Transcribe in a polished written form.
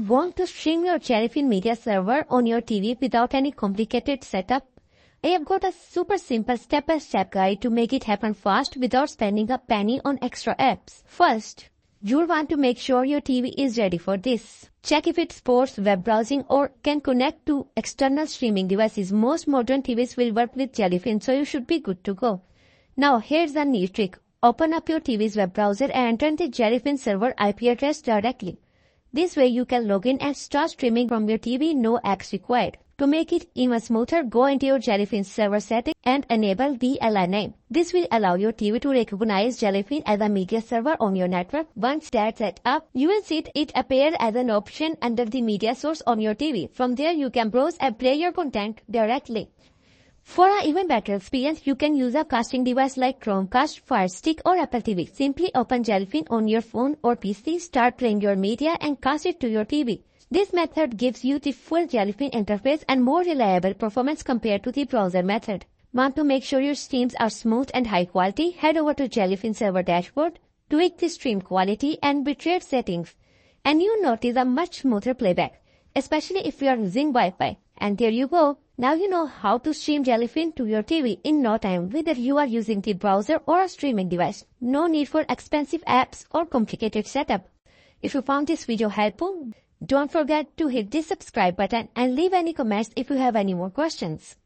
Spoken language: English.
Want to stream your Jellyfin media server on your TV without any complicated setup? I have got a super simple step-by-step guide to make it happen fast without spending a penny on extra apps. First, you'll want to make sure your TV is ready for this. Check if it supports web browsing or can connect to external streaming devices. Most modern TVs will work with Jellyfin, so you should be good to go. Now, here's a neat trick. Open up your TV's web browser and enter the Jellyfin server IP address directly. This way you can log in and start streaming from your TV, no apps required. To make it even smoother, go into your Jellyfin server setting and enable the DLI name. This will allow your TV to recognize Jellyfin as a media server on your network. Once that's set up, you will see it appear as an option under the media source on your TV. From there, you can browse and play your content directly. For an even better experience, you can use a casting device like Chromecast, Fire Stick or Apple TV. Simply open Jellyfin on your phone or PC, start playing your media and cast it to your TV. This method gives you the full Jellyfin interface and more reliable performance compared to the browser method. Want to make sure your streams are smooth and high quality? Head over to Jellyfin server dashboard, tweak the stream quality and bitrate settings, and you'll notice a much smoother playback, especially if you are using Wi-Fi. And there you go. Now you know how to stream Jellyfin to your TV in no time, whether you are using the browser or a streaming device. No need for expensive apps or complicated setup. If you found this video helpful, don't forget to hit the subscribe button and leave any comments if you have any more questions.